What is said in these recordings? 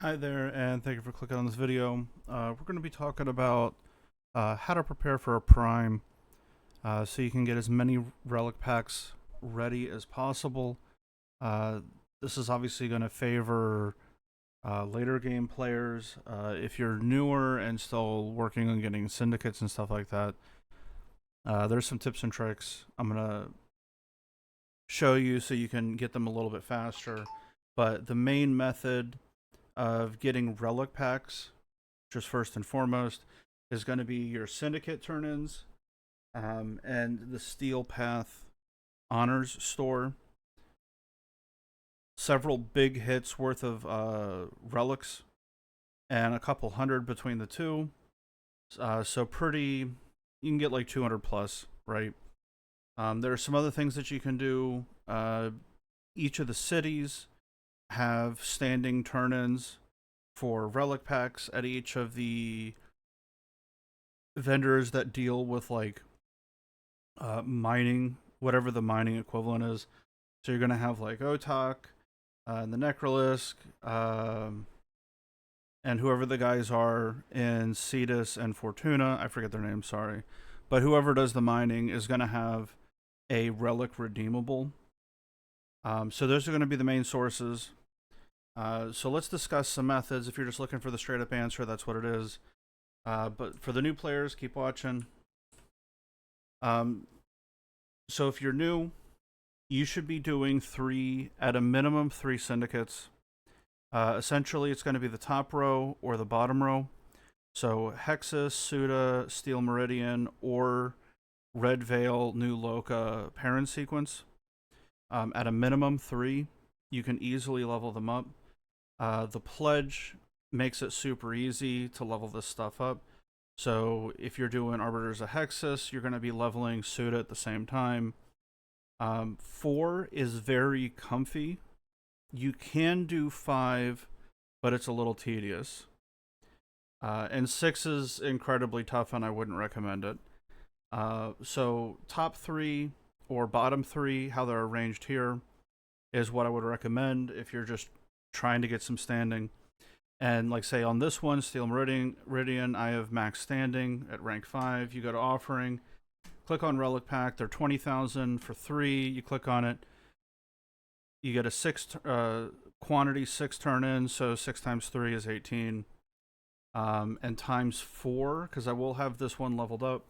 Hi there, and thank you for clicking on this video. We're going to be talking about how to prepare for a prime so you can get as many relic packs ready as possible. Uh, this is obviously going to favor later game players. If you're newer and still working on getting syndicates and stuff like that, there's some tips and tricks I'm going to show you so you can get them a little bit faster. But the main method of getting relic packs, just first and foremost, is going to be your syndicate turn-ins and the Steel Path Honors store. Several big hits worth of relics and a couple hundred between the two. So pretty, you can get like 200 plus, right? There are some other things that you can do. Each of the cities have standing turn-ins for relic packs at each of the vendors that deal with like mining, whatever the mining equivalent is. So you're gonna have like Otak, the Necrolisk, and whoever the guys are in Cetus and Fortuna. I forget their names, sorry, but whoever does the mining is gonna have a relic redeemable. So those are going to be the main sources. So let's discuss some methods. If you're just looking for the straight up answer, that's what it is. But for the new players, keep watching. So if you're new, you should be doing at a minimum, three syndicates. Essentially, it's going to be the top row or the bottom row. So Hexus, Suda, Steel Meridian, or Red Veil, New Loka parent sequence. At a minimum, three. You can easily level them up. The pledge makes it super easy to level this stuff up. So if you're doing Arbiters of Hexus, you're going to be leveling Suda at the same time. 4 is very comfy. You can do 5, but it's a little tedious. And 6 is incredibly tough, and I wouldn't recommend it. So top 3 or bottom 3, how they're arranged here, is what I would recommend if you're just trying to get some standing. And like say on this one, Steel Meridian, I have max standing at rank 5. You go to offering, click on Relic Pack. They're 20,000 for 3. You click on it. You get a 6 quantity, 6 turn in. So 6 times 3 is 18. And times 4, because I will have this one leveled up,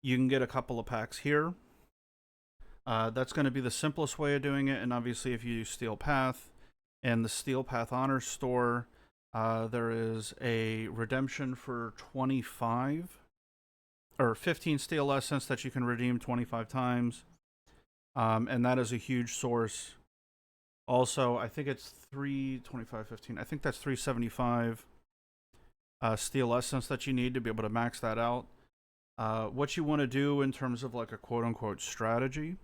you can get a couple of packs here. That's going to be the simplest way of doing it. And obviously, if you use Steel Path and the Steel Path Honors store, there is a redemption for 25 or 15 Steel Essence that you can redeem 25 times. And that is a huge source. Also, I think it's 325, 15. I think that's 375 Steel Essence that you need to be able to max that out. What you want to do in terms of like a quote unquote strategy.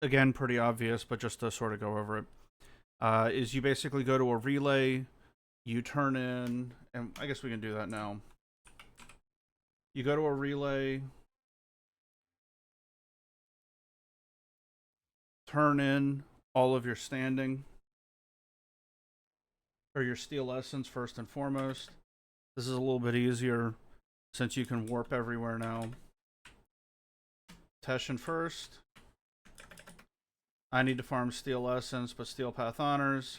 Again, pretty obvious, but just to sort of go over it, is you basically go to a relay, you turn in, and I guess we can do that now. You go to a relay, turn in all of your standing, or your Steel Essence first and foremost. This is a little bit easier since you can warp everywhere now. Teshin first. I need to farm Steel Essence, but Steel Path Honors.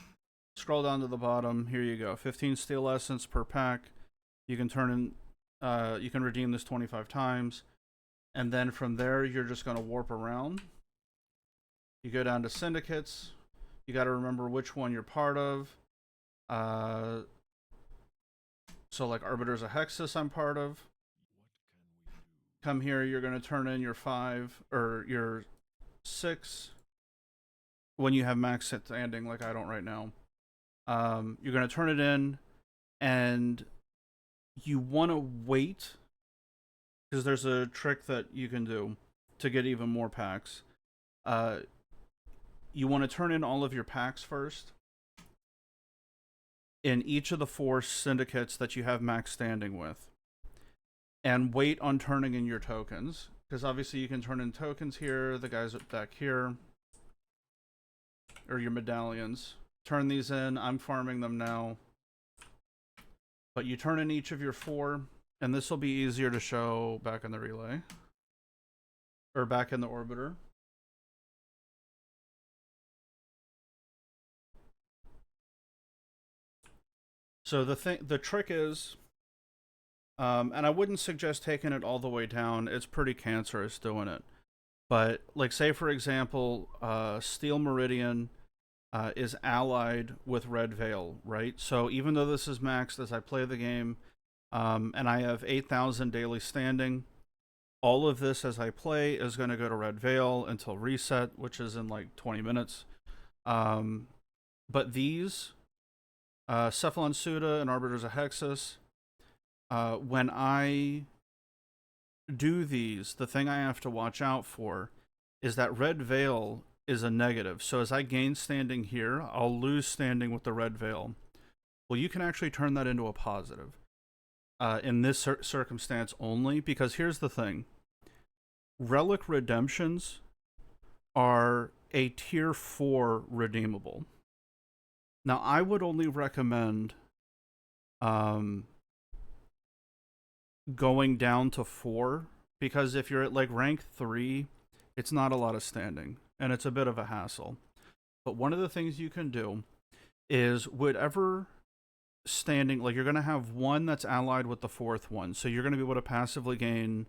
Scroll down to the bottom. Here you go. 15 Steel Essence per pack. You can turn in. You can redeem this 25 times, and then from there you're just going to warp around. You go down to syndicates. You got to remember which one you're part of. So like Arbiters of Hexus, I'm part of. Come here. You're going to turn in your 5 or your 6. When you have max standing, like I don't right now, you're going to turn it in, and you want to wait, because there's a trick that you can do to get even more packs. You want to turn in all of your packs first in each of the 4 syndicates that you have max standing with, and wait on turning in your tokens, because obviously you can turn in tokens here, the guys back here, or your medallions. turn these in. I'm farming them now. But you turn in each of your 4, and this will be easier to show back in the relay. Or back in the orbiter. So the trick is, and I wouldn't suggest taking it all the way down. It's pretty cancerous doing it. But like, say for example, Steel Meridian is allied with Red Veil, right? So even though this is maxed as I play the game, and I have 8,000 daily standing, all of this as I play is going to go to Red Veil until reset, which is in like 20 minutes. But these, Cephalon Suda and Arbiters of Hexus, when I do these, the thing I have to watch out for is that Red Veil is a negative. So as I gain standing here, I'll lose standing with the Red Veil. Well, you can actually turn that into a positive in this circumstance only, because here's the thing. Relic redemptions are a tier 4 redeemable. Now, I would only recommend going down to 4, because if you're at like rank 3, it's not a lot of standing, and it's a bit of a hassle. But one of the things you can do is whatever standing, like you're going to have one that's allied with the 4th one, so you're going to be able to passively gain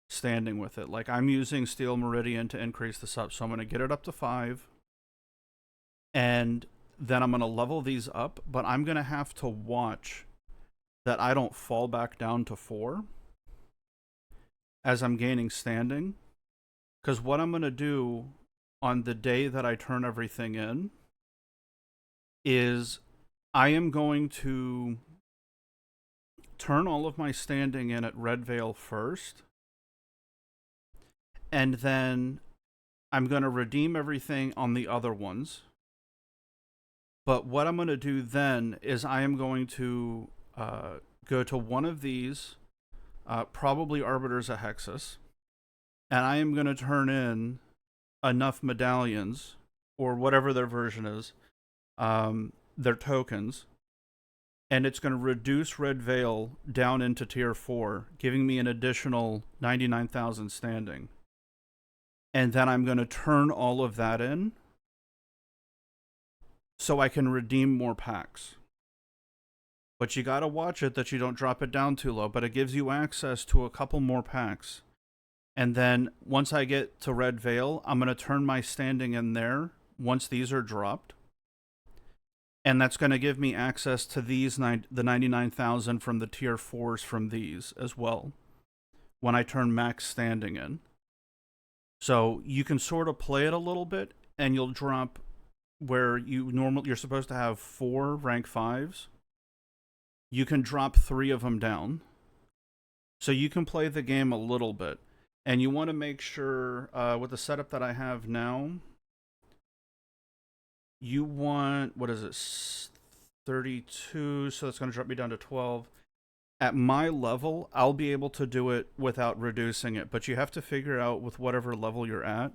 standing with it. Like I'm using Steel Meridian to increase this up, so I'm going to get it up to 5, and then I'm going to level these up, but I'm going to have to watch that I don't fall back down to 4 as I'm gaining standing. Because what I'm going to do on the day that I turn everything in is I am going to turn all of my standing in at Red Veil first, and then I'm going to redeem everything on the other ones. But what I'm going to do then is I am going to go to one of these, probably Arbiters of Hexus, and I am going to turn in enough medallions, or whatever their version is, their tokens, and it's going to reduce Red Veil down into tier 4, giving me an additional 99,000 standing. And then I'm going to turn all of that in so I can redeem more packs. But you got to watch it that you don't drop it down too low, but it gives you access to a couple more packs. And then once I get to Red Veil, I'm going to turn my standing in there once these are dropped. And that's going to give me access to these, the 99,000 from the tier 4s from these as well, when I turn max standing in. So you can sort of play it a little bit, and you'll drop where you're supposed to have 4 rank 5s. You can drop 3 of them down. So you can play the game a little bit. And you want to make sure, with the setup that I have now, you want, what is it, 32, so that's going to drop me down to 12. At my level, I'll be able to do it without reducing it, but you have to figure out with whatever level you're at,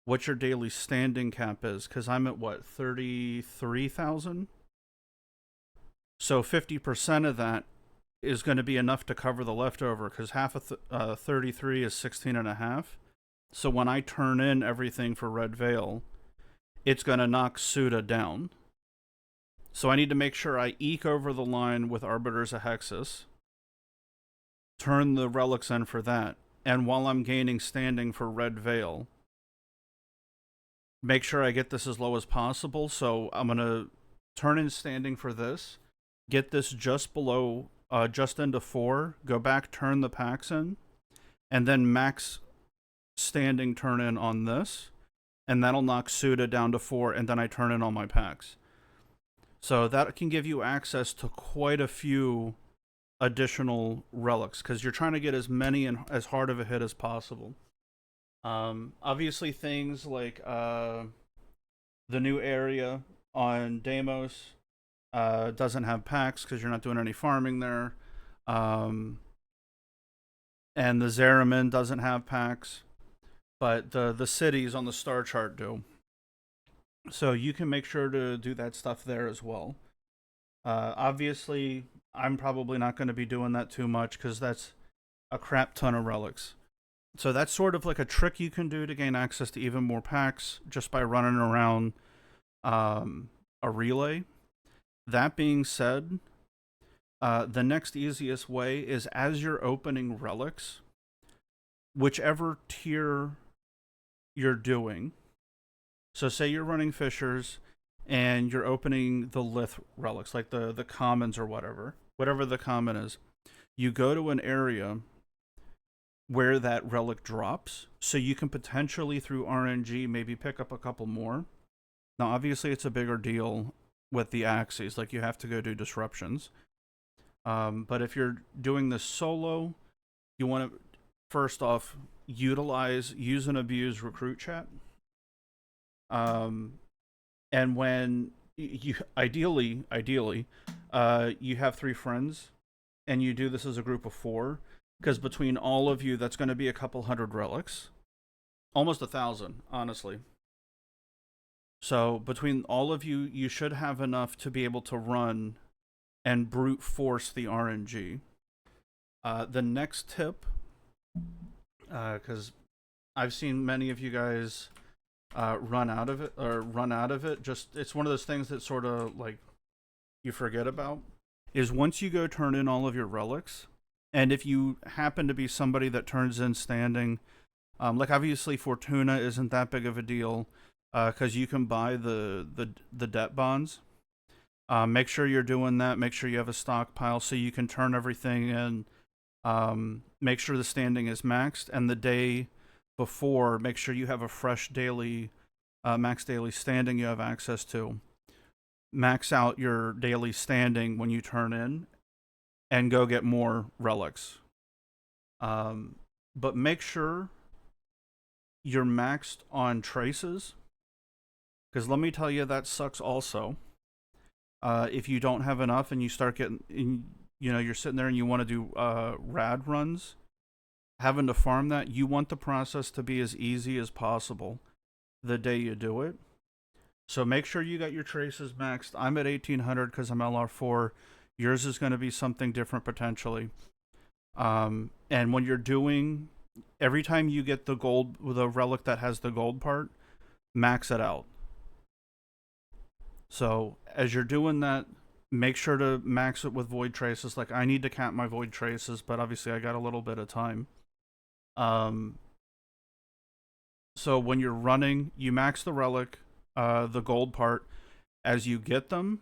what your daily standing cap is, because I'm at, what, 33,000? So 50% of that is going to be enough to cover the leftover, because half of 33 is 16.5. So when I turn in everything for Red Veil, it's going to knock Suda down. So I need to make sure I eke over the line with Arbiters of Hexus, turn the relics in for that, and while I'm gaining standing for Red Veil, make sure I get this as low as possible. So I'm going to turn in standing for this, get this just below, just into 4, go back, turn the packs in, and then max standing turn in on this, and that'll knock Suda down to 4, and then I turn in all my packs. So that can give you access to quite a few additional relics, because you're trying to get as many and as hard of a hit as possible. Obviously things like the new area on Deimos doesn't have packs because you're not doing any farming there. And the Zeramin doesn't have packs, but the cities on the star chart do. So you can make sure to do that stuff there as well. Obviously, I'm probably not going to be doing that too much because that's a crap ton of relics. So that's sort of like a trick you can do to gain access to even more packs just by running around a relay. That being said, the next easiest way is as you're opening relics, whichever tier you're doing. So say you're running Fishers and you're opening the Lith relics, like the commons or whatever the common is. You go to an area where that relic drops, so you can potentially through RNG maybe pick up a couple more. Now, obviously, it's a bigger deal with the axes, like you have to go do disruptions. But if you're doing this solo, you want to first off use and abuse recruit chat. Um, and when you ideally, you have 3 friends, and you do this as a group of 4, because between all of you, that's going to be a couple hundred relics, almost 1,000, honestly. So between all of you, you should have enough to be able to run and brute force the RNG. The next tip, because I've seen many of you guys run out of it. Just it's one of those things that sort of like you forget about. Is once you go turn in all of your relics, and if you happen to be somebody that turns in standing, like obviously Fortuna isn't that big of a deal because you can buy the debt bonds. Make sure you're doing that. Make sure you have a stockpile so you can turn everything in. Make sure the standing is maxed, and the day before, make sure you have a fresh daily, max daily standing you have access to. Max out your daily standing when you turn in, and go get more relics. But make sure you're maxed on traces, because let me tell you, that sucks also. If you don't have enough and you start you're sitting there and you want to do rad runs, having to farm that, you want the process to be as easy as possible the day you do it. So make sure you got your traces maxed. I'm at 1800 because I'm LR4. Yours is going to be something different potentially. And when you're doing, every time you get the relic that has the gold part, max it out. So as you're doing that, make sure to max it with void traces. Like I need to cap my void traces, but obviously I got a little bit of time. So when you're running, you max the relic, the gold part, as you get them.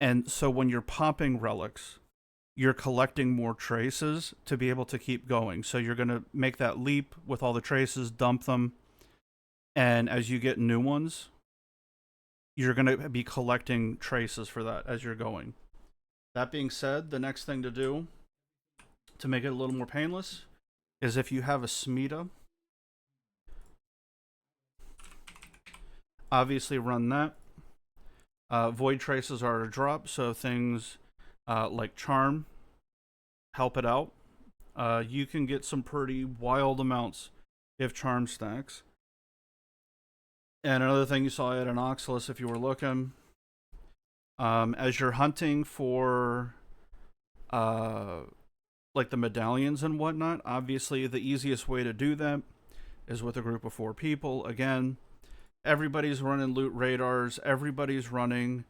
And so when you're popping relics, you're collecting more traces to be able to keep going. So you're going to make that leap with all the traces, dump them. And as you get new ones, you're going to be collecting traces for that as you're going. That being said, the next thing to do to make it a little more painless is if you have a Smita, obviously run that. Void traces are a drop, so things like Charm help it out. You can get some pretty wild amounts if Charm stacks. And another thing you saw at an Oxalis, if you were looking, as you're hunting for like the medallions and whatnot, obviously the easiest way to do that is with a group of 4 people. Again, everybody's running loot radars. Everybody's running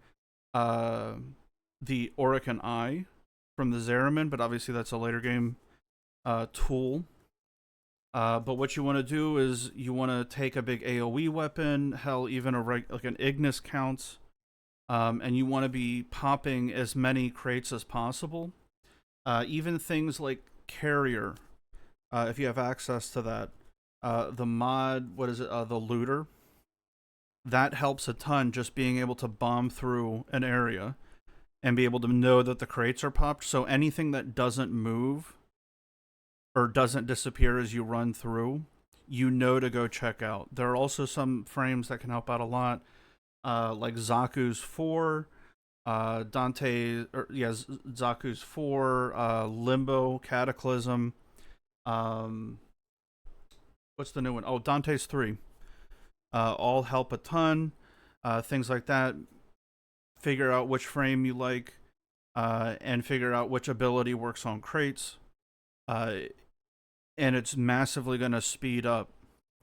the Orican Eye from the Zeramin, but obviously that's a later game tool. But what you want to do is you want to take a big AoE weapon, hell, even like an Ignis counts, and you want to be popping as many crates as possible. Even things like Carrier, if you have access to that. The mod, what is it? The Looter. That helps a ton, just being able to bomb through an area and be able to know that the crates are popped. So anything that doesn't move or doesn't disappear as you run through, you know to go check out. There are also some frames that can help out a lot, like Zaku's 4, Zaku's 4, Limbo, Cataclysm. What's the new one? Oh, Dante's 3. All help a ton. things like that. Figure out which frame you like, and figure out which ability works on crates. And it's massively going to speed up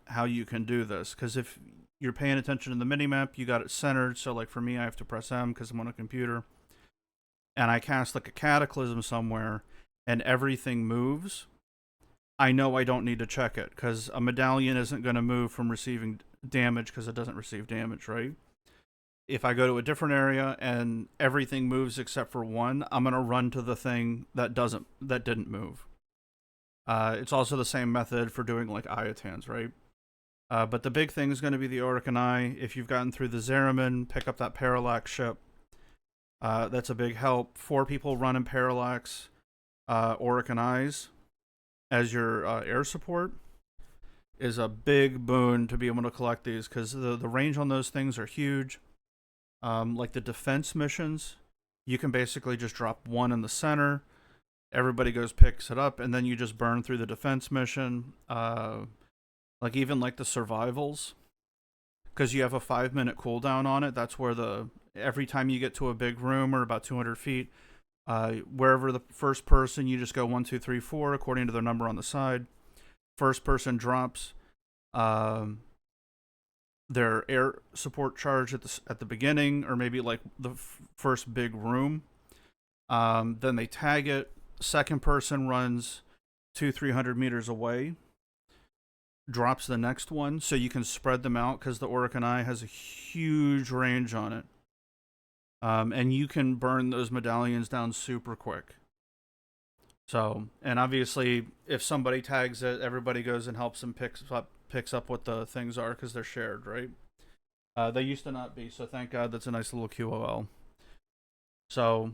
how you can do this. Because if you're paying attention to the minimap, you got it centered. So, like for me, I have to press M because I'm on a computer. And I cast like a cataclysm somewhere, and everything moves. I know I don't need to check it because a medallion isn't going to move from receiving damage because it doesn't receive damage, right? If I go to a different area and everything moves except for one, I'm going to run to the thing that didn't move. It's also the same method for doing like Iotans, right? But the big thing is going to be the Eye. If you've gotten through the Zeraman, pick up that Parallax ship. That's a big help. 4 people run in Parallax, Eyes as your air support is a big boon to be able to collect these because the range on those things are huge. Like the defense missions, you can basically just drop one in the center. Everybody picks it up, and then you just burn through the defense mission. Like even like the survivals, because you have a 5-minute cooldown on it. That's where every time you get to a big room or about 200 feet, wherever the first person, you just go 1, 2, 3, 4 according to their number on the side. First person drops their air support charge at the beginning, or maybe like the first big room. Then they tag it. Second person runs 200-300 meters away, drops the next one, so you can spread them out because the Eye has a huge range on it. And you can burn those medallions down super quick. So, and obviously, if somebody tags it, everybody goes and helps and picks up what the things are because they're shared, right? They used to not be, so thank God that's a nice little QOL. So,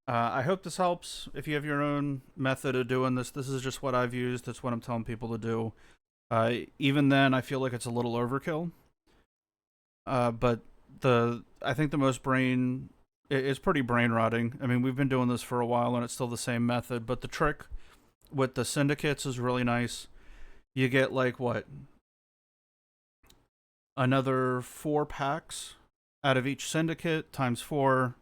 I hope this helps. If you have your own method of doing this, this is just what I've used. That's what I'm telling people to do. Even then, I feel like it's a little overkill. But I think the most it's pretty brain rotting. I mean, we've been doing this for a while and it's still the same method, but the trick with the syndicates is really nice. You get like what? Another 4 packs out of each syndicate times 4.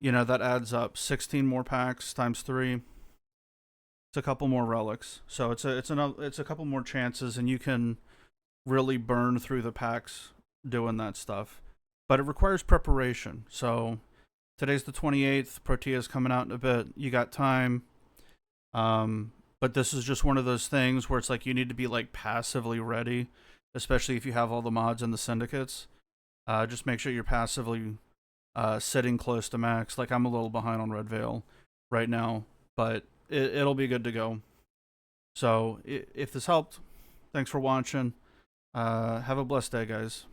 That adds up 16 more packs times 3. It's a couple more relics. So it's a couple more chances, and you can really burn through the packs doing that stuff. But it requires preparation. So today's the 28th. Protea's coming out in a bit. You got time. But this is just one of those things where it's like you need to be like passively ready, especially if you have all the mods and the syndicates. Just make sure you're passively sitting close to max. Like I'm a little behind on Red Veil right now, but it'll be good to go. So if this helped, thanks for watching. Have a blessed day, guys.